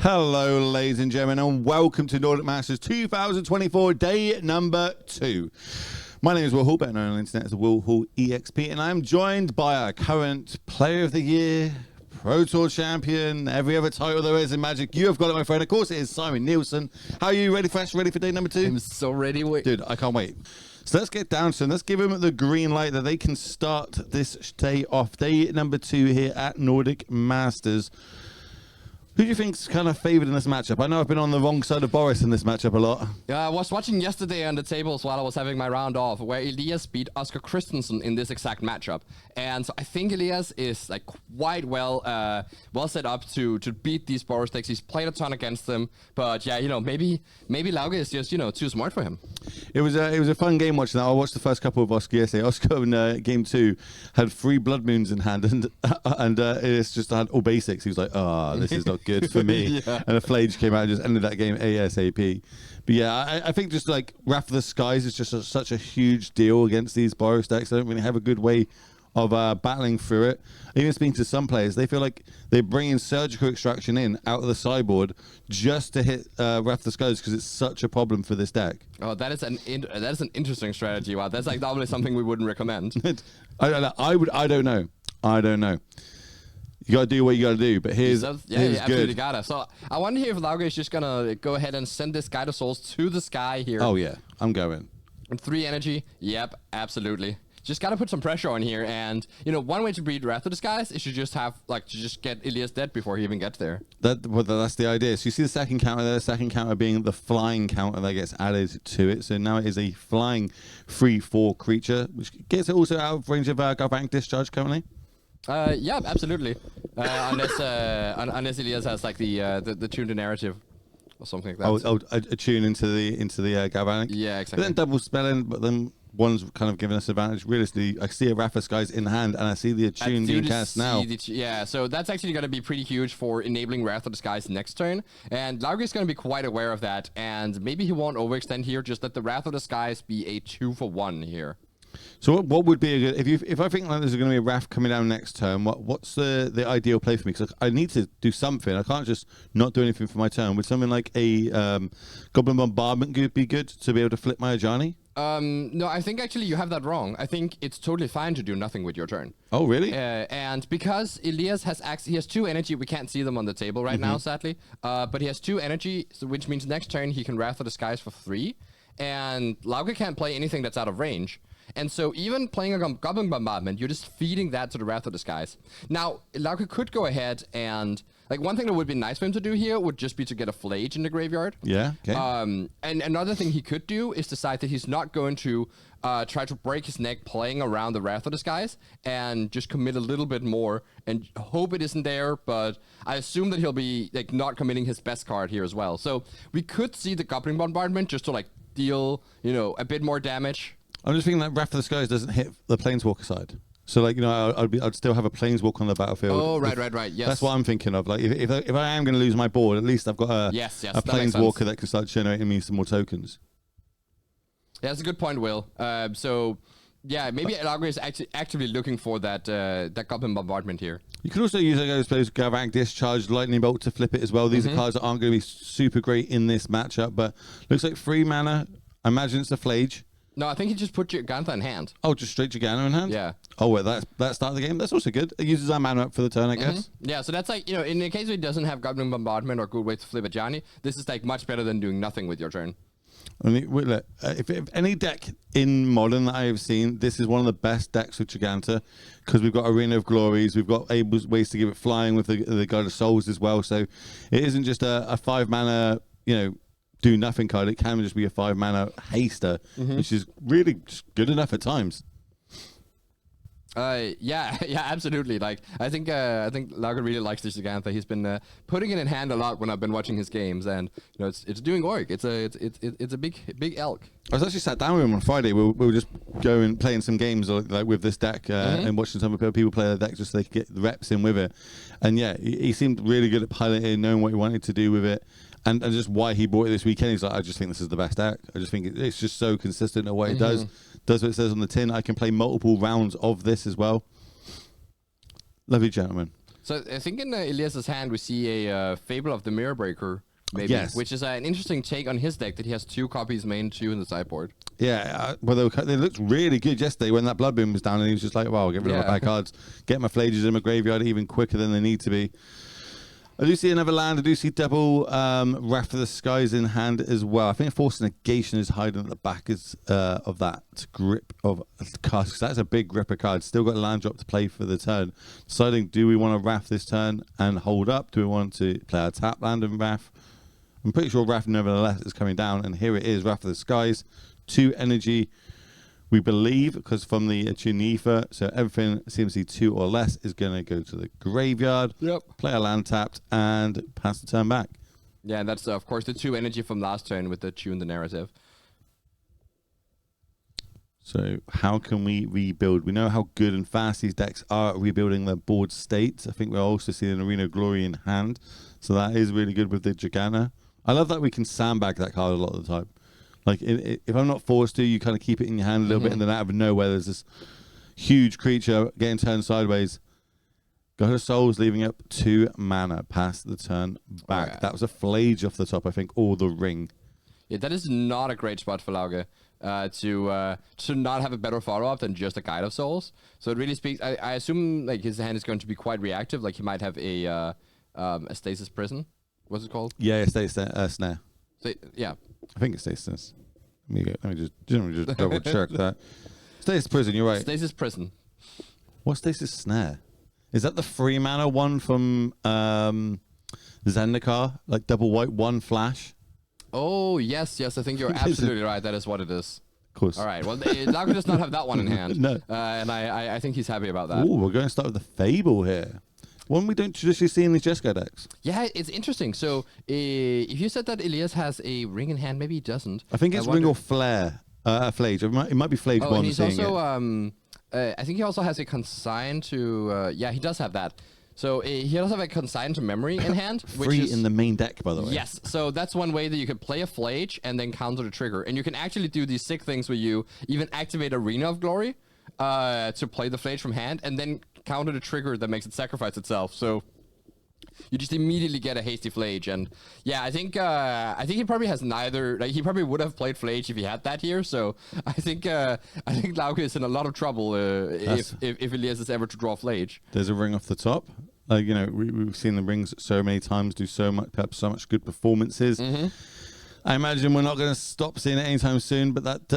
Hello, ladies and gentlemen, and welcome to Nordic Masters 2024, day number 2. My name is Will Hall, better known on the internet as Will Hall EXP, and I'm joined by our current Player of the Year, Pro Tour champion, every other title there is in Magic. You have got it, my friend. Of course, it is Simon Nielsen. How are you? Ready for day number 2? I'm so ready. Dude, I can't wait. So let's get down to it. Let's give them the green light that they can start this day off. Day number 2 here at Nordic Masters. Who do you think's kind of favored in this matchup? I know I've been on the wrong side of Boros in this matchup a lot. Yeah, I was watching yesterday on the tables while I was having my round off, where Elias beat Oscar Christensen in this exact matchup, and so I think Elias is like quite well set up to beat these Boros decks. He's played a ton against them, but yeah, you know, maybe Lauge is just too smart for him. It was a fun game watching that. I watched the first couple of Oscar yesterday. Oscar in game 2 had 3 Blood Moons in hand, and it's just had all basics. He was like, this is not good for me. Yeah. And a Flage came out and just ended that game ASAP. But yeah, I think just like Wrath of the Skies is just such a huge deal against these Boros decks. They don't really have a good way of battling through it. Even speaking to some players, they feel like they bring in Surgical Extraction in out of the sideboard just to hit Wrath of the Skies because it's such a problem for this deck. Oh, that is an interesting strategy. Wow, that's like probably something we wouldn't recommend. I don't know. You gotta do what you gotta do, but here's you absolutely gotta. So I wonder if Lauge is just gonna go ahead and send this Guide of Souls to the sky here. Oh yeah, I'm going. And 3 energy. Yep, absolutely. Just gotta put some pressure on here, and one way to beat Wrath of the Skies is to just get Elias dead before he even gets there. That's the idea. So you see the second counter there, the second counter being the flying counter that gets added to it. So now it is a flying 3/4 creature, which gets it also out of range of Galvanic Discharge currently. Yeah, absolutely. Unless Elias has like the tuned narrative or something like that. A tune into the Galvanic. Yeah, exactly. But then double spelling, but then one's kind of giving us advantage. Realistically, I see a Wrath of Skies in hand, and I see the attune being cast now. Yeah, so that's actually going to be pretty huge for enabling Wrath of the Skies next turn. And Lauge is going to be quite aware of that, and maybe he won't overextend here. Just let the Wrath of the Skies be a 2-for-1 here. So what would be a good if I think like there's going to be a Wrath coming down next turn? What's the ideal play for me? Because I need to do something. I can't just not do anything for my turn. Would something like a Goblin Bombardment be good to be able to flip my Ajani? No, I think actually you have that wrong. I think it's totally fine to do nothing with your turn. Oh, really? And because Elias he has 2 energy, we can't see them on the table right now, sadly. But he has 2 energy, which means next turn he can Wrath of the Skies for 3. And Lauge can't play anything that's out of range. And so even playing a Goblin Bombardment, you're just feeding that to the Wrath of the Skies. Now, Lauge could go ahead and... Like, one thing that would be nice for him to do here would just be to get a Flage in the graveyard. Yeah, okay. And another thing he could do is decide that he's not going to try to break his neck playing around the Wrath of the Skies and just commit a little bit more and hope it isn't there, but I assume that he'll be like not committing his best card here as well. So we could see the Goblin Bombardment just to like deal, a bit more damage. I'm just thinking that Wrath of the Skies doesn't hit the Planeswalker side. So, like, I'd still have a Planeswalker on the battlefield. Oh, right, yes. That's what I'm thinking of. Like, if I am going to lose my board, at least I've got a Planeswalker that can start generating me some more tokens. Yeah, that's a good point, Will. So, yeah, maybe Lauge is actively looking for that Goblin Bombardment here. You can also use, I suppose, Galvanic Discharge, Lightning Bolt to flip it as well. These are cards that aren't going to be super great in this matchup, but looks like 3 mana. I imagine it's a Flage. No, I think he just put Giganta in hand. Oh, just straight Giganta in hand? Yeah. Oh, wait, that start of the game? That's also good. It uses our mana up for the turn, I guess. Yeah, so that's like, in the case where he doesn't have Goblin Bombardment or good way to flip a Johnny, this is like much better than doing nothing with your turn. If any deck in Modern that I have seen, this is one of the best decks with Giganta because we've got Arena of Glories, we've got ways to give it flying with the Guide of Souls as well. So it isn't just a 5 mana, do nothing card. It can just be a 5 mana haster, which is really just good enough at times. Yeah, absolutely. Like I think Lauge really likes this Giganta. He's been putting it in hand a lot when I've been watching his games, and it's doing work. It's a big elk. I was actually sat down with him on Friday. We were just going playing some games like with this deck and watching some people play the deck just so they could get the reps in with it. And yeah, he seemed really good at piloting, knowing what he wanted to do with it. And just why he bought it this weekend, he's like, I just think this is the best deck. I just think it's just so consistent in what it does what it says on the tin. I can play multiple rounds of this as well. Lovely gentleman. So I think in Elias's hand we see a Fable of the Mirror Breaker, maybe, which is an interesting take on his deck that he has 2 copies main, 2 in the sideboard. Yeah, well, they looked really good yesterday when that Blood Moon was down, and he was just like, "Well, I'll get rid of my bad cards, get my Flages in my graveyard even quicker than they need to be." I do see another land. I do see double Wrath of the Skies in hand as well. I think Force Negation is hiding at the back of that grip of cards, because that's a big grip of cards. Still got a land drop to play for the turn. Deciding, do we want to Wrath this turn and hold up? Do we want to play our tap land and Wrath? I'm pretty sure Wrath nevertheless is coming down, and here it is, Wrath of the Skies. 2 energy, we believe, because from the Chunifa, so everything CMC 2 or less is going to go to the graveyard. Yep. Play a land tapped and pass the turn back. Yeah, and that's of course the 2 energy from last turn with the tune the narrative. So how can we rebuild? We know how good and fast these decks are at rebuilding their board states. I think we're also seeing Arena of Glory in hand, so that is really good with the Giganta. I love that we can sandbag that card a lot of the time. Like, if I'm not forced to, you kind of keep it in your hand a little bit, and then out of nowhere, there's this huge creature getting turned sideways. God of Souls leaving up 2 mana past the turn back. Yeah. That was a Flage off the top, I think, or the Ring. Yeah, that is not a great spot for Lauge to not have a better follow-up than just a Guide of Souls. So it really speaks. I assume like his hand is going to be quite reactive. Like he might have a Stasis Prison. What's it called? Yeah, Stasis Snare. Yeah. I think it's Stasis. Let me just double check that. Stasis Prison, you're right. Stasis Prison. What's Stasis Snare? Is that the 3 mana one from Zendikar? Like double white, 1 flash? Oh, yes. I think you're absolutely right. That is what it is. Of course. All right. Well, Lauge does not have that one in hand. No. And I think he's happy about that. Oh, we're going to start with the Fable here. One we don't traditionally see in these Jeskai decks. Yeah, it's interesting. So if you said that Elias has a Ring in hand, maybe he doesn't. I think it's Ring or Flare. Flage. It might be Flage one. And he's also, I think he also has a Consign to, yeah, he does have that. So he also have a Consign to Memory in hand. Free in the main deck, by the way. Yes, so that's one way that you could play a Flage and then counter the trigger. And you can actually do these sick things where you even activate Arena of Glory to play the Flage from hand, and then counter the trigger that makes it sacrifice itself. So you just immediately get a hasty Flage. And yeah, I think he probably has neither. Like, he probably would have played Flage if he had that here. So I think Lauge is in a lot of trouble if Elias is ever to draw Flage. There's a Ring off the top. Like, you know, we've seen the Rings so many times do so much good performances. I imagine we're not going to stop seeing it anytime soon, but that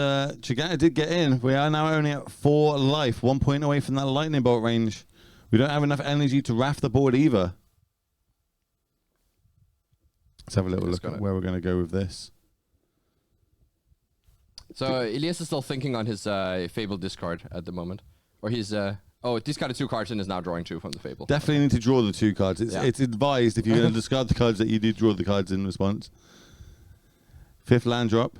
Giganta did get in. We are now only at 4 life, 1 point away from that lightning bolt range. We don't have enough energy to raft the board either. Let's have a little look at where we're going to go with this. So Elias is still thinking on his Fable discard at the moment. Or he's... discarded 2 cards and is now drawing 2 from the Fable. Definitely need to draw the 2 cards. It's advised if you're going to discard the cards that you do draw the cards in response. 5th land drop.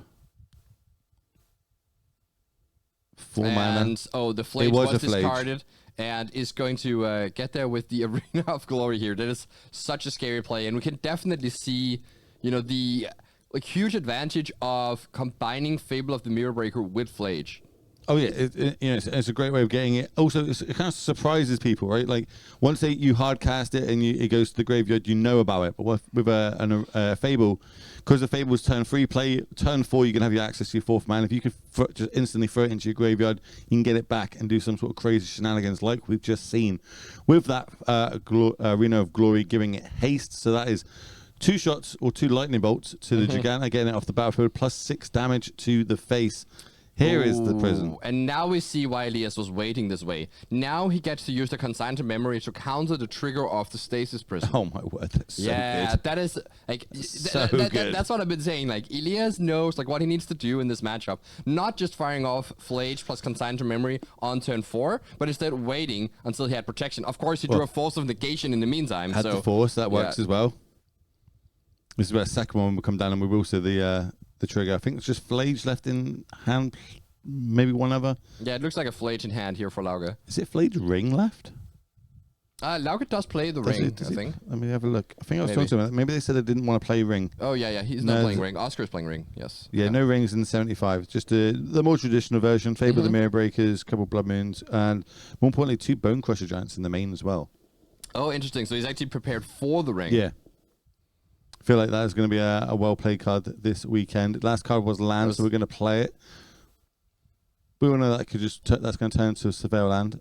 4 mana. And the Flage was discarded and is going to get there with the Arena of Glory here. That is such a scary play, and we can definitely see, the huge advantage of combining Fable of the Mirror Breaker with Flage. Oh yeah, it's a great way of getting it. Also, it kind of surprises people, right? Like once you hard cast it and it goes to the graveyard, you know about it. But with a Fable, because the Fable's turn 3 play, turn 4 you can have your access to your 4th mana. If you could just instantly throw it into your graveyard, you can get it back and do some sort of crazy shenanigans like we've just seen with that Arena of Glory giving it haste. So that is 2 shots or 2 lightning bolts to the Giganta, getting it off the battlefield, plus 6 damage to the face. Here is the prison. And now we see why Elias was waiting this way. Now he gets to use the Consign to Memory to counter the trigger of the Stasis Prison. Oh my word, that's so good. That is like good. That's what I've been saying. Like Elias knows what he needs to do in this matchup. Not just firing off Flage plus Consign to Memory on turn 4, but instead waiting until he had protection. Of course, he drew a Force of Negation in the meantime. Had the Force, that works as well. This is where the second one will come down, and we will see the trigger. I think it's just Flage left in hand, maybe one other. Yeah, it looks like a Flage in hand here for Lauge. Is it Flage Ring left? Lauge does play the Ring, I think. Let me have a look. I think I was talking about that. Maybe they said they didn't want to play Ring. Oh, yeah. He's not playing Ring. Oscar's playing Ring, yes. Yeah, no Rings in the 75. Just the more traditional version. Fable of the Mirror Breakers, couple Blood Moons, and more importantly, 2 Bone Crusher Giants in the main as well. Oh, interesting. So he's actually prepared for the ring. Yeah. I feel like that is going to be a well-played card this weekend. Last card was land, so we're going to play it. We all know that could that's going to turn into a Surveil land.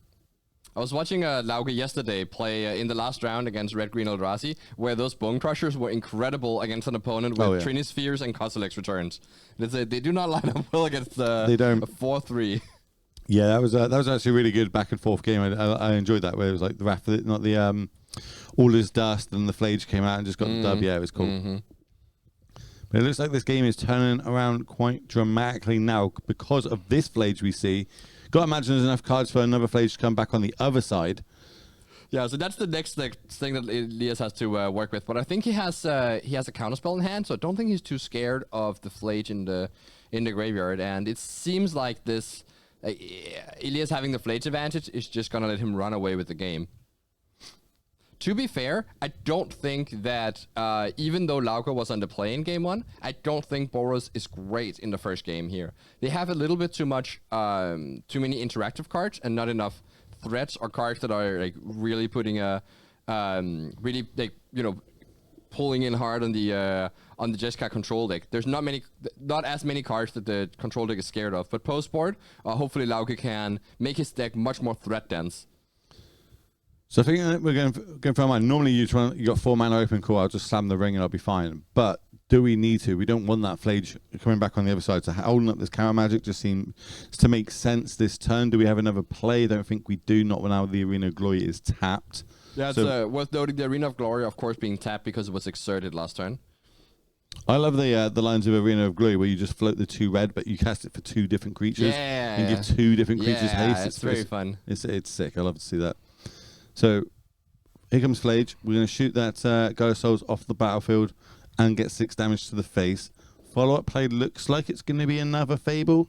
I was watching Lauge yesterday play in the last round against Red Green Eldrazi, where those Bone Crushers were incredible against an opponent with Trinispheres and Kozilek's returns. They do not line up well against a 4-3. Yeah, that was actually a really good back and forth game. I enjoyed that, where it was like the Wrath, not the all his dust, and the Flage came out and just got the dub. Yeah, it was cool. Mm-hmm. But it looks like this game is turning around quite dramatically now because of this Flage we see. Got to imagine there's enough cards for another Flage to come back on the other side. Yeah, so that's the next thing that Elias has to work with. But I think he has a counterspell in hand, so I don't think he's too scared of the Flage in the graveyard. And it seems like this Elias having the Flage advantage is just gonna let him run away with the game. To be fair, I don't think that, even though Lauge was on the play in game 1, I don't think Boros is great in the first game here. They have a little bit too much, too many interactive cards and not enough threats or cards that are like really putting really like, you know, pulling in hard on the Jeskai control deck. There's not as many cards that the control deck is scared of. But post board, hopefully Lauge can make his deck much more threat dense. So I think we're going for mine. Normally you got 4 mana open, cool, I'll just slam the ring and I'll be fine. But do we need to? We don't want that Flage coming back on the other side. So holding up this counter magic just seems to make sense this turn. Do we have another play? I don't think we do, not when now the Arena of Glory is tapped. Yeah, it's worth noting the Arena of Glory, of course, being tapped because it was exerted last turn. I love the lines of Arena of Glory where you just float the 2 red, but you cast it for 2 different creatures. Yeah. And give 2 different creatures haste. It's very fun. It's sick. I love to see that. So here comes Flage. We're going to shoot that Ghost Souls off the battlefield and get 6 damage to the face. Follow-up play looks like it's going to be another Fable.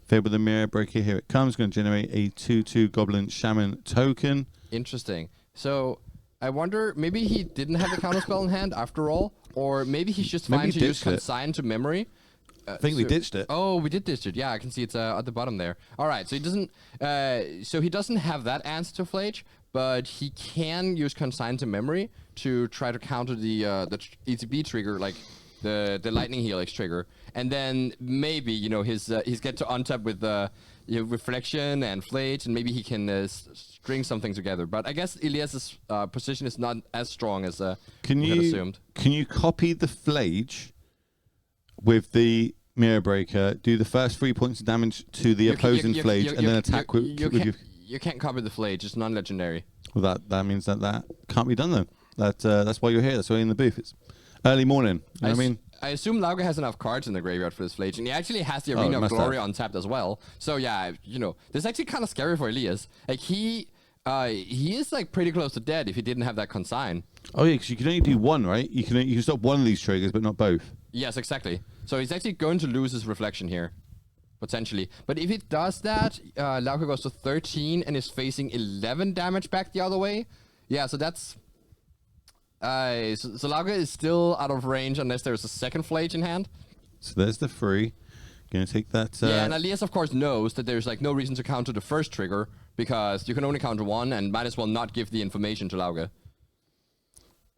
Fable the Mirror Breaker. Here it comes. Going to generate a 2/2 Goblin Shaman token. Interesting. So I wonder, maybe he didn't have a counterspell in hand after all, or maybe he's just fine to use Consign to Memory. I think we ditched it. Oh, we did ditch it. Yeah, I can see it's at the bottom there. All right, so he doesn't have that answer to Flage, but he can use Consign to Memory to try to counter the ETB trigger, like the Lightning Helix trigger, and then maybe he's get to untap with Reflection and Flage, and maybe he can string something together. But I guess Elias's position is not as strong as we had assumed. Can you copy the Flage with the Mirror Breaker, do the first 3 points of damage to the opposing Flage, and then attack with your... You can't copy the Flage, it's non-legendary. Well, that means that can't be done, though. That's why you're here, that's why you're in the booth. It's early morning, you know what I mean? I assume Lauge has enough cards in the graveyard for this Flage, and he actually has the Arena of Glory untapped as well. So yeah, this is actually kind of scary for Elias. Like, he is like pretty close to dead if he didn't have that Consign. Oh yeah, because you can only do one, right? You can stop one of these triggers, but not both. Yes, exactly. So he's actually going to lose his Reflection here, potentially. But if he does that, Lauge goes to 13 and is facing 11 damage back the other way. Yeah, so that's... so Lauge is still out of range unless there's a second Flage in hand. So there's the 3. Gonna take that... Yeah, and Elias, of course, knows that there's like no reason to counter the first trigger because you can only counter one and might as well not give the information to Lauge.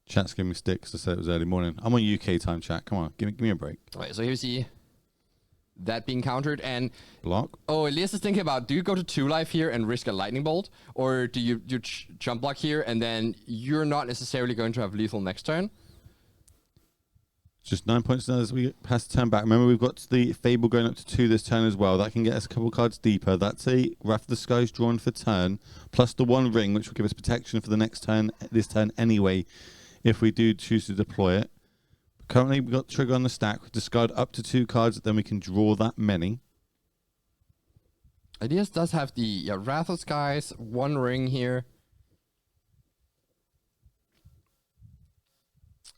Chat's giving me sticks. I said it was early morning. I'm on UK time, chat. Come on, give me a break. All right, so here we see that being countered and... Block. Oh, Elias is thinking about, do you go to 2 life here and risk a Lightning Bolt? Or do you jump block here and then you're not necessarily going to have lethal next turn? Just 9 points now as we pass the turn back. Remember, we've got the Fable going up to 2 this turn as well. That can get us a couple cards deeper. That's a Wrath of the Skies drawn for turn, plus the 1 ring, which will give us protection for the next turn, this turn anyway, if we do choose to deploy it. Currently, we've got trigger on the stack. We discard up to 2 cards, then we can draw that many. Elias does have the Wrath of Skies, 1 ring here.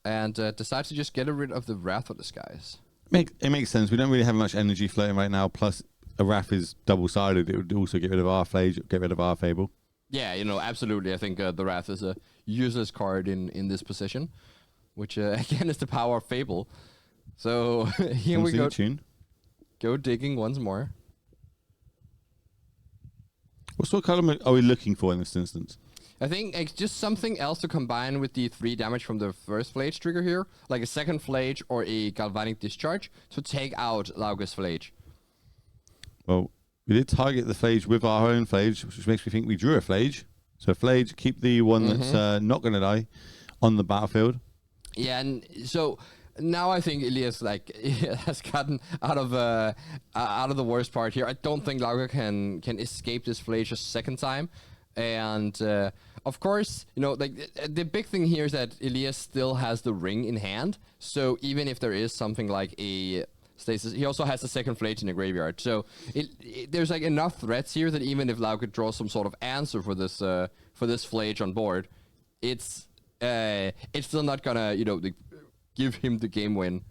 And decides to just get rid of the Wrath of the Skies. It makes sense. We don't really have much energy floating right now, plus a Wrath is double-sided. It would also get rid of our Flage, get rid of our Fable. Yeah, absolutely. I think the Wrath is a useless card in this position, which again is the power of Fable. So here we go. Go digging once more. What sort of card are we looking for in this instance? I think it's just something else to combine with the 3 damage from the first Flage trigger here, like a second Flage or a Galvanic Discharge to take out Lauge's Flage. Well, we did target the Flage with our own Flage, which makes me think we drew a Flage. So Flage, keep the one that's not going to die on the battlefield. Yeah, and so now I think Elias has gotten out of the worst part here. I don't think Lauge can escape this Flage a second time. And of course, the big thing here is that Elias still has the ring in hand. So even if there is something like a stasis, he also has the second Flage in the graveyard. So there's like enough threats here that even if Lauge draws some sort of answer for this Flage on board, it's still not gonna give him the game win.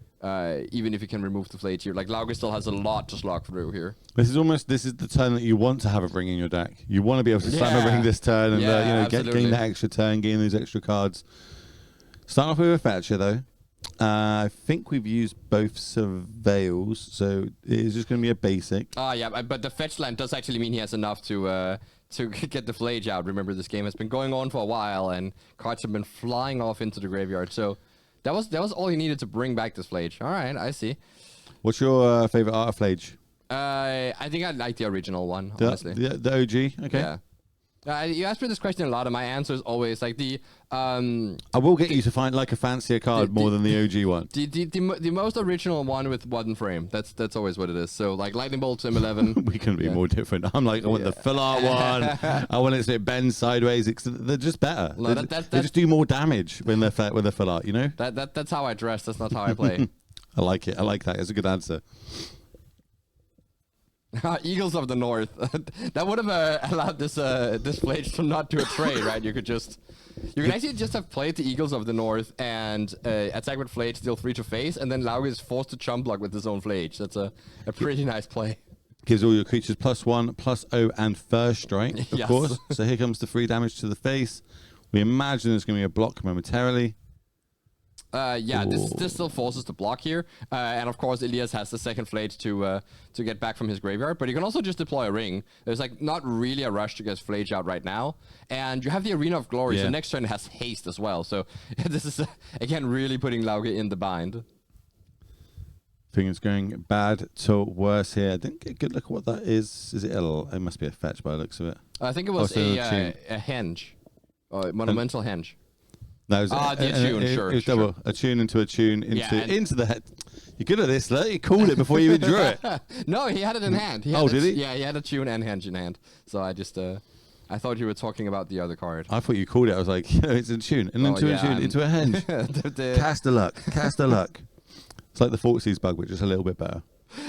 Even if he can remove the Flage here. Like, Lauge still has a lot to slog through here. This is the turn that you want to have a ring in your deck. You want to be able to slam a ring this turn and gain that extra turn, gain these extra cards. Start off with a fetcher, though. I think we've used both Surveils, so it is just going to be a basic. Yeah, but the fetch land does actually mean he has enough to get the Flage out. Remember, this game has been going on for a while, and cards have been flying off into the graveyard, so... That was all he needed to bring back this Flage. All right, I see. What's your favorite art of Flage? I think I like the original one, honestly. The OG? Okay. Yeah. You asked me this question a lot, and my answer is always like the... I will get you to find like a fancier card more than the OG one. The most original one with one frame. That's always what it is. So like Lightning Bolt, Sim 11. We couldn't be more different. I'm like, I want the full art one. I want it to bend sideways. They're just better. No, they just do more damage when they're full art, That's how I dress. That's not how I play. I like it. I like that. It's a good answer. Eagles of the North. That would have allowed this Flage to not do a trade, right? You can actually just have played the Eagles of the North and attack with Flage, deal 3 to face, and then Lauge is forced to chump block with his own Flage. That's a pretty nice play. Gives all your creatures +1, +0, and first strike, of course. So here comes the 3 damage to the face. We imagine there's going to be a block momentarily. This still forces the block here, and of course Elias has the second Flage to get back from his graveyard, but you can also just deploy a ring. There's like not really a rush to get Flage out right now, and you have the Arena of Glory, so next turn has haste as well, so this is again really putting Lauge in the bind. I think it's going bad to worse here. I didn't get a good look at what that is. Is it it must be a fetch by the looks of it. I think it was a henge, monumental henge. No, the attune, sure. It was double. Attune into into the head. You're good at this, though. You called it before you even drew it. No, he had it in hand. Did he? Yeah, he had Attune and henge in hand. So I just, I thought you were talking about the other card. I thought you called it. I was like, it's an Attune. And into an Attune, into a henge. Cast a luck. Cast a luck. It's like the Fortseas bug, which is a little bit better.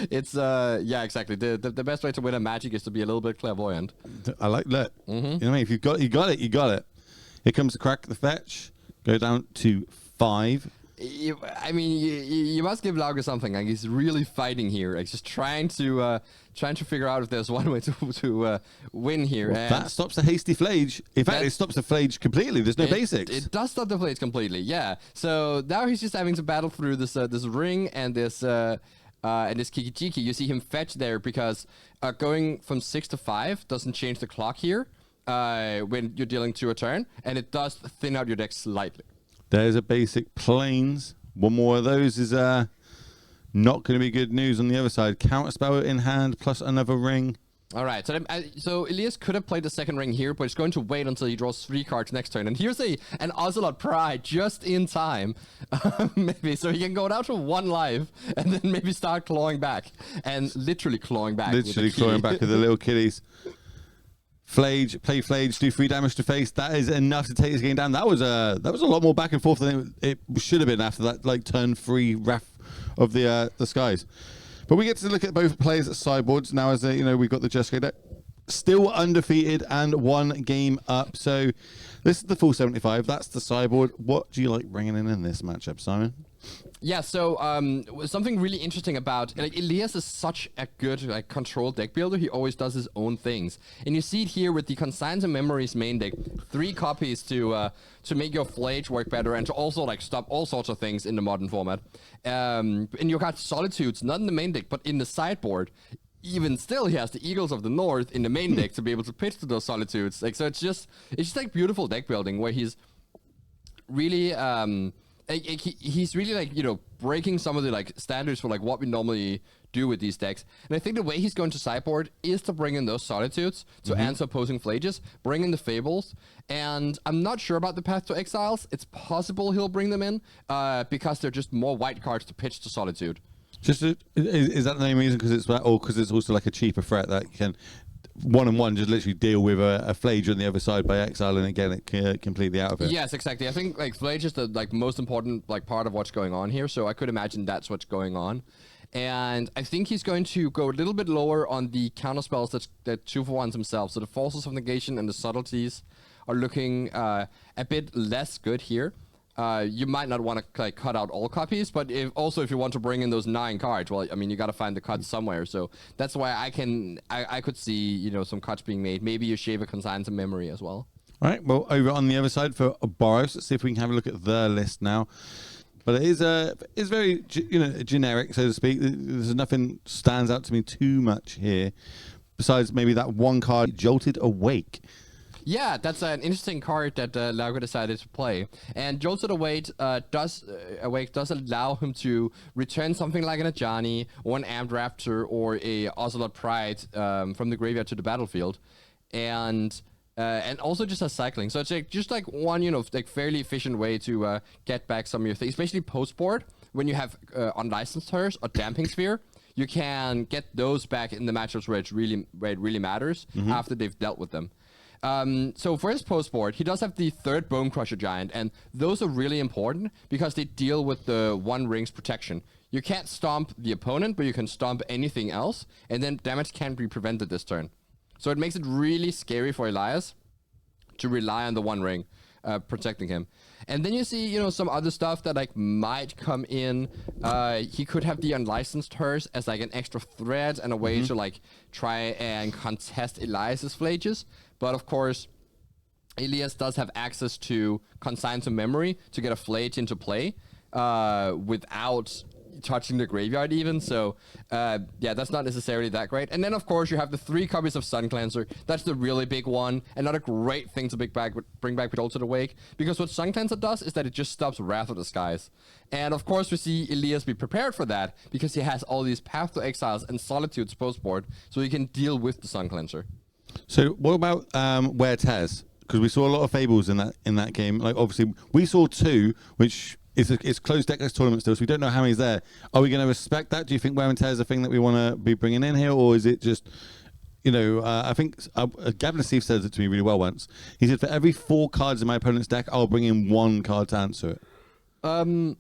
It's, exactly. The best way to win a Magic is to be a little bit clairvoyant. I like that. You know what I mean? If you got it, you got it. Here comes the crack, the fetch. Go down to 5. You must give Lauge something. Like, he's really fighting here. Like, just trying to figure out if there's one way to win here. Well, that stops the hasty Flage. In fact, it stops the Flage completely. There's no basics. It does stop the Flage completely. Yeah. So now he's just having to battle through this ring and this Kiki-Jiki. You see him fetch there because going from 6 to 5 doesn't change the clock here. When you're dealing 2 a turn, and it does thin out your deck slightly. There's a basic planes. One more of those is not going to be good news on the other side. Counterspell in hand, plus another ring. All right, so Elias could have played the second ring here, but he's going to wait until he draws 3 cards next turn. And here's an Ocelot Pride just in time, maybe, so he can go down to 1 life and then maybe start clawing back, and literally clawing back. Literally clawing back with the little kitties. Flage, play Flage, do 3 damage to face. That is enough to take this game down. That was a lot more back and forth than it should have been after that, like, turn 3 Wrath of the Skies. But we get to look at both players' sideboards now, as we've got the Jeskai deck still undefeated and 1 game up. So this is the full 75. That's the sideboard. What do you like bringing in this matchup, Simon? Yeah, so something really interesting about Elias is such a good control deck builder. He always does his own things, and you see it here with the Consigns and Memories main deck. 3 copies to make your Flage work better and to also stop all sorts of things in the modern format. And you got Solitudes, not in the main deck, but in the sideboard. even still, he has the Eagles of the North in the main deck to be able to pitch to those Solitudes. Like, so it's just like beautiful deck building where he's really he's really like, you know, breaking some of the like standards for like what we normally do with these decks. And I think the way he's going to sideboard is to bring in those Solitudes to answer opposing Phlages, bring in the Fables, and I'm not sure about the Path to Exiles. It's possible he'll bring them in because they're just more white cards to pitch to Solitude. Is that the main reason? Because it's or because it's also like a cheaper threat that can one just literally deal with a Phlage on the other side by exile and again it completely out of it. Yes, exactly. I think like Phlage is the like most important like part of what's going on here. So I could imagine that's what's going on. And I think he's going to go a little bit lower on the counter spells that 2-for-1s himself. So the Forces of Negation and the Subtleties are looking a bit less good here. You might not want to like cut out all copies, but if you want to bring in those 9 cards, well, I mean, you got to find the cuts somewhere. So that's why I could see, you know, some cuts being made. Maybe you shave a Consign to Memory as well. All right. Well, over on the other side for Boros, let's see if we can have a look at the list now. But it is very generic, so to speak. There's nothing stands out to me too much here, besides maybe that one card, Jolted Awake. Yeah, that's an interesting card that Lauge decided to play. And Jolted Awake does allow him to return something like an Ajani or an Amped Raptor or a Ocelot Pride from the graveyard to the battlefield. And also just has cycling. So it's like, just like one, you know, like fairly efficient way to get back some of your things, especially post-board when you have Unlicensed Hers or Damping Sphere. You can get those back in the matchups where it really matters after they've dealt with them. So for his post board, he does have the 3rd Bone Crusher Giant, and those are really important because they deal with the One Ring's protection. You can't stomp the opponent, but you can stomp anything else, and then damage can't be prevented this turn. So it makes it really scary for Elias to rely on the One Ring protecting him. And then you see, you know, some other stuff that like might come in. He could have the Unlicensed Hers as like an extra threat and a way to like try and contest Elias's Phlages. But of course, Elias does have access to Consign to Memory to get a Phlage into play without touching the graveyard even. So yeah, that's not necessarily that great. And then of course you have the 3 copies of Sun Cleanser. That's the really big one, and not a great thing to bring back with Jolted Awake, because what Sun Cleanser does is that it just stops Wrath of the Skies. And of course we see Elias be prepared for that because he has all these Path to Exiles and Solitudes post board, so he can deal with the Sun Cleanser. So what about Wear Tears? Because we saw a lot of Fables in that game. Like obviously we saw 2, which it's closed deckless tournament still, so we don't know how many's there. Are we going to respect that? Do you think Wear and Tear is a thing that we want to be bringing in here, or is it just, you know, I think Gavin Steve says it to me really well once. He said, for every 4 cards in my opponent's deck, I'll bring in 1 card to answer it.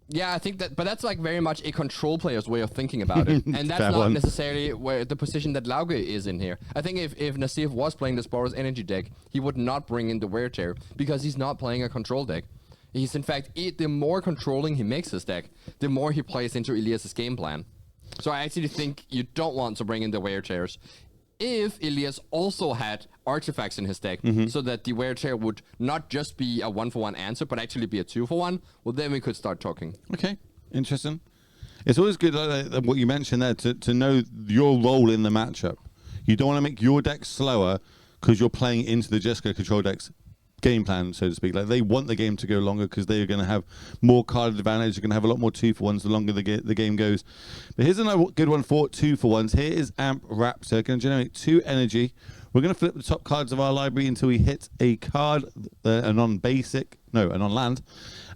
Yeah, I think that, but that's like very much a control player's way of thinking about it. And that's not necessarily where the position that Lauge is in here. I think if Nassif was playing this Boros Energy deck, he would not bring in the Wear Tear because he's not playing a control deck. He's in fact, the more controlling he makes his deck, the more he plays into Elias's game plan. So I actually think you don't want to bring in the Wear Tears. If Elias also had artifacts in his deck, so that the Wear Tear would not just be a 1-for-1 answer, but actually be a 2-for-1, well, then we could start talking. Okay, interesting. It's always good, what you mentioned there, to know your role in the matchup. You don't want to make your deck slower because you're playing into the Jeskai control deck's game plan, so to speak. Like, they want the game to go longer because they're going to have more card advantage. You're going to have a lot more 2-for-1s the longer the game goes. But here's another good one for 2-for-1s. Here is Amp Raptor. Going to generate 2 energy. We're going to flip the top cards of our library until we hit a card, a non-land.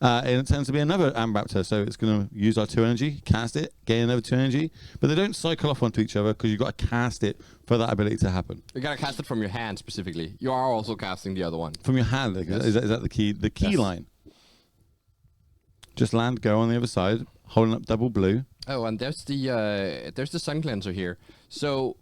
And it tends to be another Amp Raptor. So it's going to use our 2 energy, cast it, gain another 2 energy. But they don't cycle off onto each other because you've got to cast it for that ability to happen. You got to cast it from your hand specifically. You are also casting the other one. From your hand? Yes. Is that the key? The key line? Just land, go on the other side, holding up double blue. Oh, and there's the Sun Cleanser here. So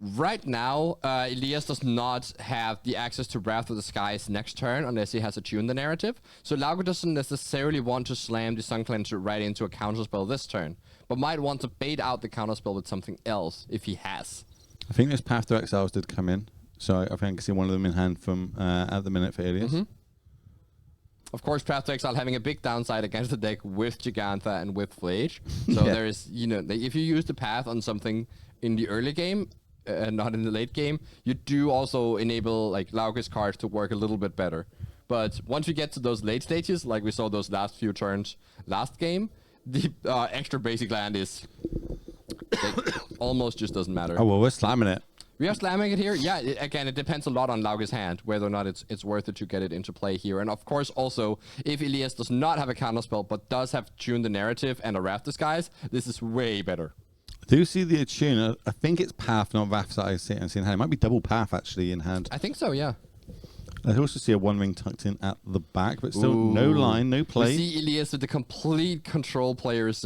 right now, Elias does not have the access to Wrath of the Skies next turn unless he has attuned the narrative. So Lauge doesn't necessarily want to slam the Sun Cleanser right into a counterspell this turn, but might want to bait out the counterspell with something else if he has. I think this Path to Exiles did come in, so I think I can see one of them in hand from at the minute for Elias. Of course, Path to Exile having a big downside against the deck with Gigantha and with Phlage. So there is, you know, if you use the Path on something in the early game and not in the late game, you do also enable like Lauge's cards to work a little bit better. But once we get to those late stages, like we saw those last few turns last game, the extra basic land is almost just doesn't matter. Oh, well, we're slamming it. We are slamming it here. Yeah, again, it depends a lot on Lauge's hand, whether or not it's worth it to get it into play here. And of course, also, if Elias does not have a counterspell, but does have Tune the Narrative and a Wrath Disguise, this is way better. Do you see the attune? I think it's Path, not Wrath that I see in hand. It might be double Path, actually, in hand. I think so, yeah. I also see a One Ring tucked in at the back, but still no line, no play. We see Elias with the complete control player's,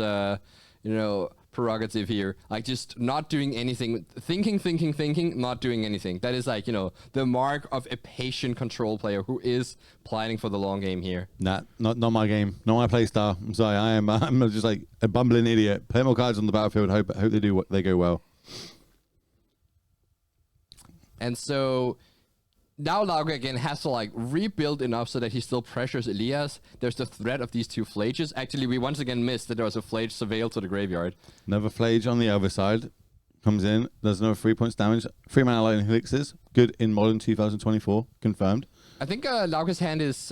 prerogative here. Like, just not doing anything. Thinking, not doing anything. That is, like, the mark of a patient control player who is planning for the long game here. Nah, not my game. Not my play style. I'm sorry. I'm just like a bumbling idiot. Play more cards on the battlefield. Hope they go well. And so now Lauge again has to like rebuild enough so that he still pressures Elias. There's the threat of these two flages. Actually, we once again missed that there was a flage surveilled to the graveyard. Another flage on the other side. Comes in. Does another 3 points damage. 3 mana lightning elixirs. Good in modern 2024. Confirmed. I think Lauge's hand is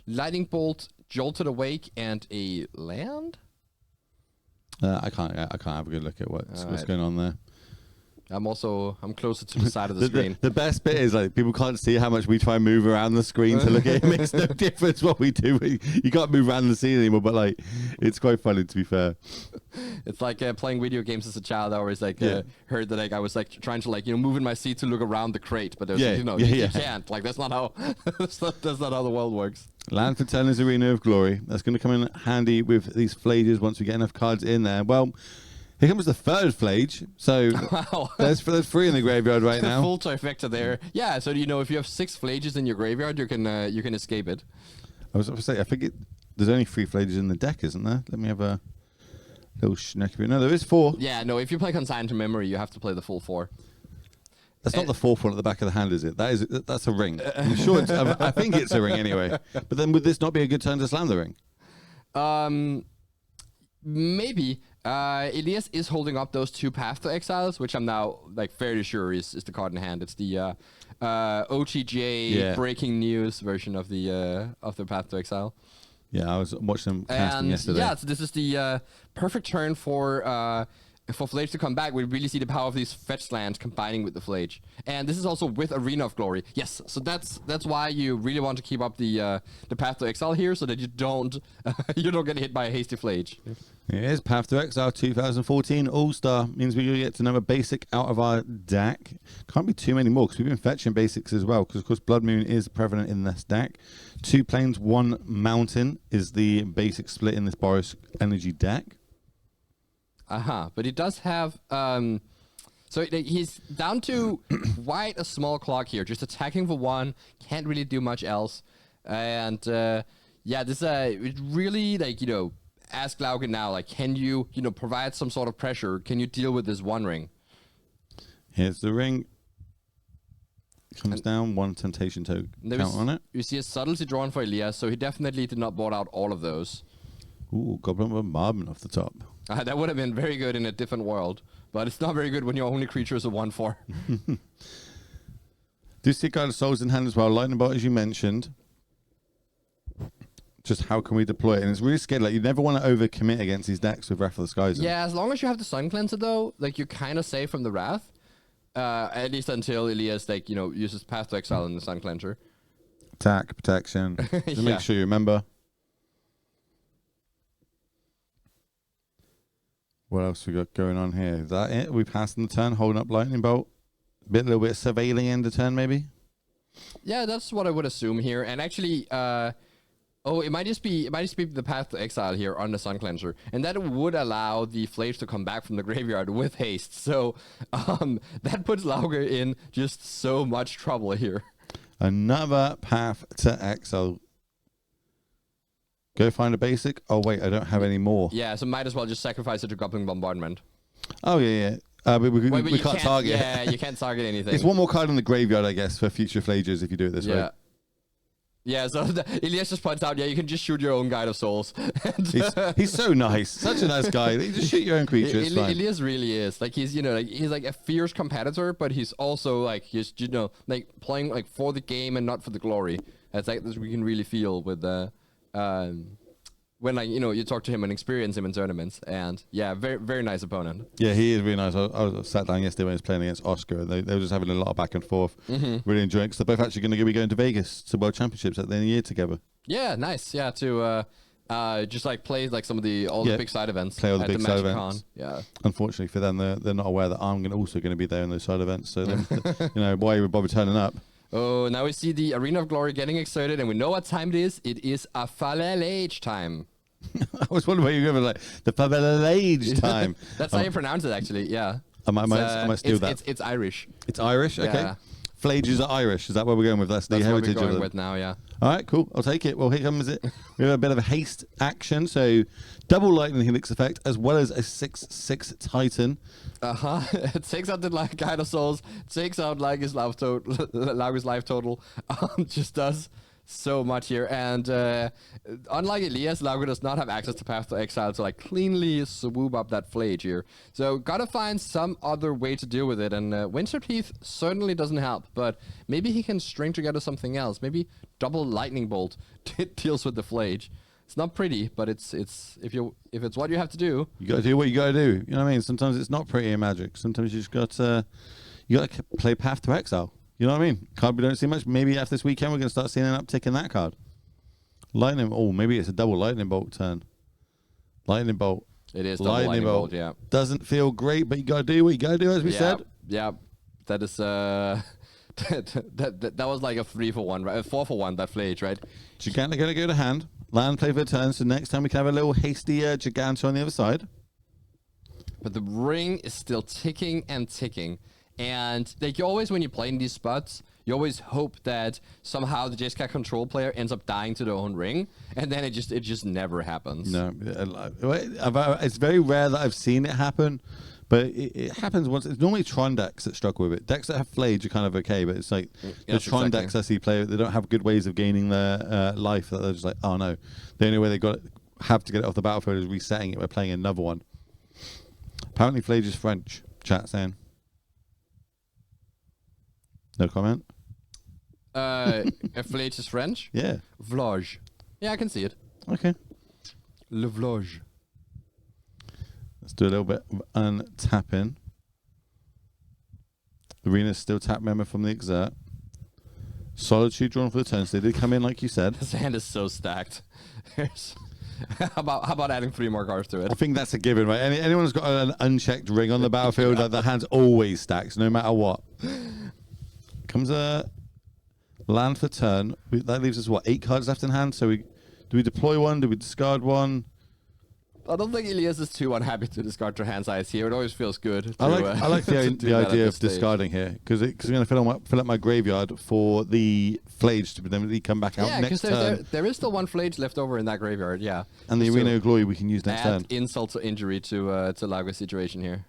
Lightning Bolt, Jolted Awake, and a land? I can't have a good look at what's going on there. I'm closer to the side of the screen. The best bit is like people can't see how much we try and move around the screen to look at it. It makes no difference what we do. You can't move around the scene anymore, but like it's quite funny to be fair. It's like playing video games as a child. I always like heard that like I was like trying to like move in my seat to look around the crate, but there's you can't. Like that's not how that's not how the world works. Land for Teller's Arena of Glory. That's going to come in handy with these flages once we get enough cards in there. Well, here comes the third flage. So wow. there's 3 in the graveyard right now. Full trifecta there. Yeah, so if you have 6 flages in your graveyard, you can escape it. I was going to say, I think there's only 3 flages in the deck, isn't there? Let me have a little schneck. No, there is 4. Yeah, no, if you play Consigned to Memory, you have to play the full 4. That's not the 4th one at the back of the hand, is it? That's a ring. I'm sure I think it's a ring anyway. But then would this not be a good turn to slam the ring? Maybe. Elias is holding up those 2 Path to Exiles, which I'm now like fairly sure is the card in hand. It's the OTJ breaking news version of the Path to Exile. Yeah, I was watching them casting yesterday. Yeah, so this is the perfect turn for Flage to come back. We really see the power of these fetch lands combining with the Flage, and this is also with Arena of Glory. Yes, so that's why you really want to keep up the Path to Exile here, so that you don't get hit by a hasty Flage. It is Path to Exile 2014 All-Star. Means we get another basic out of our deck. Can't be too many more because we've been fetching basics as well. Because of course Blood Moon is prevalent in this deck. 2 plains, 1 mountain is the basic split in this Boros energy deck. But he does have so he's down to quite a small clock here, just attacking for 1, can't really do much else. And this it really ask Lauge now, like, can you provide some sort of pressure? Can you deal with this 1 ring? Here's the ring. Comes down, 1 temptation to count on it. You see a subtlety drawn for Elias, so he definitely did not board out all of those. Ooh, Goblin Bombardment off the top. That would have been very good in a different world, but it's not very good when your only creature is a 1/4. Do see Guide of Souls in hand as well. Lightning Bolt, as you mentioned. Just how can we deploy it? And it's really scary. Like, you never want to overcommit against these decks with Wrath of the Skies. Yeah, as long as you have the Sun Cleanser, though, like, you're kind of safe from the Wrath. At least until Elias, uses Path to Exile in the Sun Cleanser. Attack, protection. Just make sure you remember. What else we got going on here? Is that it? We passing the turn, holding up Lightning Bolt. A little bit of surveilling end of turn, maybe? Yeah, that's what I would assume here. And actually, it might just be the Path to Exile here on the Sun Cleanser. And that would allow the Flage to come back from the graveyard with haste. So that puts Lauge in just so much trouble here. Another Path to Exile. Go find a basic. Oh, wait, I don't have any more. Yeah, so might as well just sacrifice it to Goblin Bombardment. Oh, yeah. But we can't target. Yeah, you can't target anything. It's 1 more card in the graveyard, I guess, for future Flages if you do it this way. Yeah, so Elias just points out, you can just shoot your own Guide of Souls. And, he's so nice, such a nice guy. You just shoot your own creature. It's fine. Elias really is like he's like a fierce competitor, but he's also like he's like playing like for the game and not for the glory. That's like this we can really feel with when like you talk to him and experience him in tournaments, and very very nice opponent. Yeah, he is really nice. I was sat down yesterday when he was playing against Oscar, and they were just having a lot of back and forth. Really enjoying it because they're both actually going to be going to Vegas to World Championships at the end of the year together. Yeah, nice. Yeah, to just like play like some of all the big side events. Play all the at big side events. Yeah. Unfortunately for them, they're not aware that I'm also going to be there in those side events. So then, why would bother turning up? Oh, now we see the Arena of Glory getting excited, and we know what time it is. It is a Falelage time. I was wondering where you were going, like the Falelage time. That's how you pronounce it, actually. Yeah. I might steal that. It's Irish. It's Irish. Okay. Yeah. Flages are Irish. Is that what we're going with? That's the heritage what we're of going with now. Yeah. All right, cool. I'll take it. Well, here comes it. We have a bit of a haste action. So, double lightning helix effect as well as a 6/6 Titan. It takes out the Guide of Souls. Takes out Lauge's life total. Just does so much here, and unlike Elias, Lauge does not have access to Path to Exile to like cleanly swoop up that Flage here. So gotta find some other way to deal with it, and Winter Teeth certainly doesn't help, but maybe he can string together something else. Maybe double Lightning Bolt deals with the Flage. It's not pretty, but it's if it's what you have to do. You gotta do what you gotta do. You know what I mean? Sometimes it's not pretty in Magic. Sometimes you just got to play Path to Exile. You know what I mean? Card we don't see much. Maybe after this weekend we're going to start seeing an uptick in that card. Lightning. Oh, maybe it's a double Lightning Bolt turn. Lightning Bolt. It is double Lightning Bolt. Yeah. Doesn't feel great, but you got to do what you got to do, as we said. Yeah. That is that was like a 3-for-1, right? A 4-for-1. That Flage, right? Giganta going to go to hand. Land play for the turn. So next time we can have a little hasty Giganta on the other side. But the ring is still ticking and ticking. And like you always, when you play in these spots, you always hope that somehow the Jeskai control player ends up dying to their own ring, and then it just never happens. No, it's very rare that I've seen it happen, but it happens once. It's normally Tron decks that struggle with it. Decks that have Flage are kind of okay, but it's like the Tron decks I see play, they don't have good ways of gaining their life. That they're just like, oh no, the only way they have to get it off the battlefield is resetting it by playing another one. Apparently, Flage is French. Chat saying. No comment? Flage is French? Yeah. Vlage. Yeah, I can see it. Okay. Le Vlage. Let's do a little bit of untapping. Arena's still tap member from the Exert. Solitude drawn for the turn, so they did come in like you said. This hand is so stacked. How about adding 3 more cards to it? I think that's a given, right? Anyone who's got an unchecked ring on the battlefield, like the hand's always stacked, no matter what. Comes a land for turn. That leaves us, 8 cards left in hand? So do we deploy one? Do we discard one? I don't think Elias is too unhappy to discard your hand size here. It always feels good. I like the idea of discarding here because I'm going to fill up my graveyard for the Flage to then come back out next turn. There is still 1 Flage left over in that graveyard, yeah. And the Arena of Glory we can use next turn. Insult to injury to Lauge's situation here.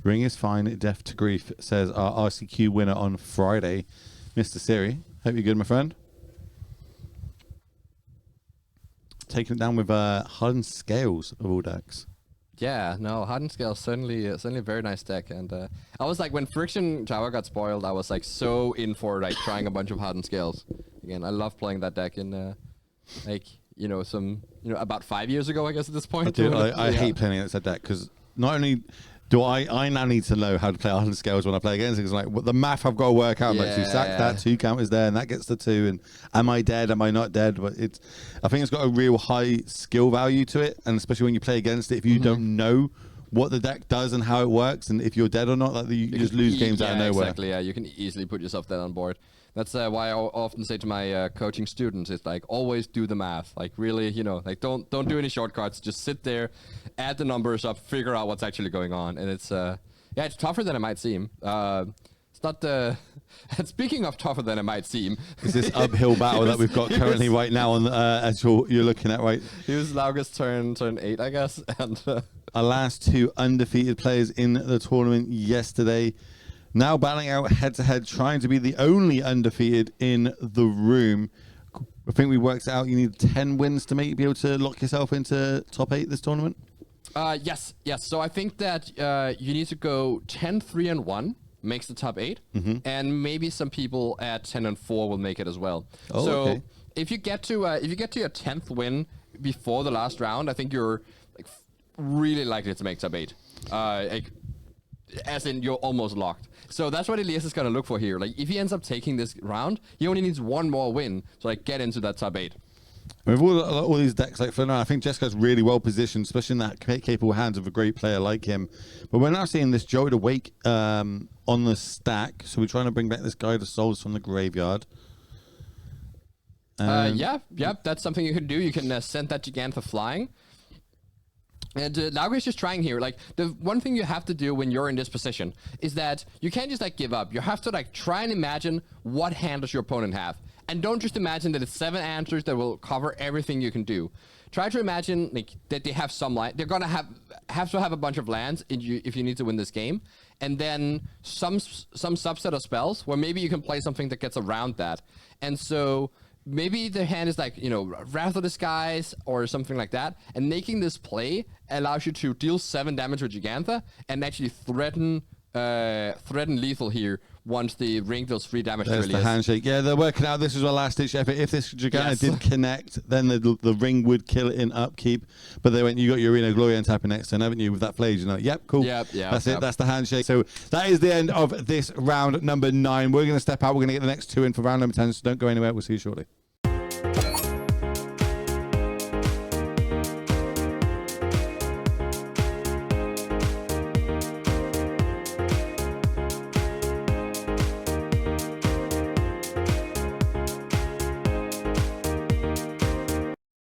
Ring is fine, death to grief, says our RCQ winner on Friday, Mr. Siri. Hope you're good, my friend. Taking it down with Hardened Scales of all decks. Yeah, no, Hardened Scales certainly a very nice deck. And I was like, when Friction Tower got spoiled, I was like so in for like trying a bunch of Hardened Scales. Again, I love playing that deck in about 5 years ago, I guess at this point. I hate playing against that deck because not only do I now need to know how to play Hardened Scales when I play against it. It's like the math I've got to work out. Like, so you sack that, 2 counters there, and that gets the 2. And am I dead? Am I not dead? But I think it's got a real high skill value to it, and especially when you play against it, if you don't know what the deck does and how it works, and if you're dead or not, like you just lose games out of nowhere. Exactly. Yeah, you can easily put yourself dead on board. That's why I often say to my coaching students, it's like always do the math. Like really, like don't do any shortcuts. Just sit there, add the numbers up, figure out what's actually going on. And it's it's tougher than it might seem. It's not speaking of tougher than it might seem. It's this uphill battle that we've got currently right now on as you're looking at right. It was Lauge's turn 8, I guess, and our last 2 undefeated players in the tournament yesterday. Now battling out head-to-head, trying to be the only undefeated in the room. I think we worked out you need 10 wins to be able to lock yourself into top 8 this tournament. Yes. So I think that you need to go 10-3-1 makes the top 8, and maybe some people at 10-4 will make it as well. Oh, so okay. if you get to your 10th win before the last round, I think you're really likely to make top 8. As in, you're almost locked. So that's what Elias is going to look for here. Like, if he ends up taking this round, he only needs one more win to get into that top 8. With all these decks like Flannery, I think Jeskai's really well positioned, especially in that capable hands of a great player like him. But we're now seeing this Joey to Wake on the stack, so we're trying to bring back this guy to Souls from the graveyard. Yeah, that's something you can do. You can send that Gigantha flying. And Lauge is just trying here. Like, the one thing you have to do when you're in this position is that you can't just give up. You have to try and imagine what hand does your opponent have. And don't just imagine that it's 7 answers that will cover everything you can do. Try to imagine that they have some land. They're gonna have to have a bunch of lands if you need to win this game, and then some subset of spells where maybe you can play something that gets around that. And so maybe the hand is Wrath of the Skies or something like that. And making this play allows you to deal 7 damage with Gigantha and actually threaten lethal here once the ring deals 3 damage to Elias. There's the handshake. Yeah, they're working out this is a last-ditch effort. If this Giganta did connect, then the ring would kill it in upkeep. But they went, you got your Arena Glory on tapping next turn, haven't you, with that Flage? Yep, cool. Yep. That's it. That's the handshake. So that is the end of this round number 9. We're going to step out. We're going to get the next 2 in for round number 10, so don't go anywhere. We'll see you shortly.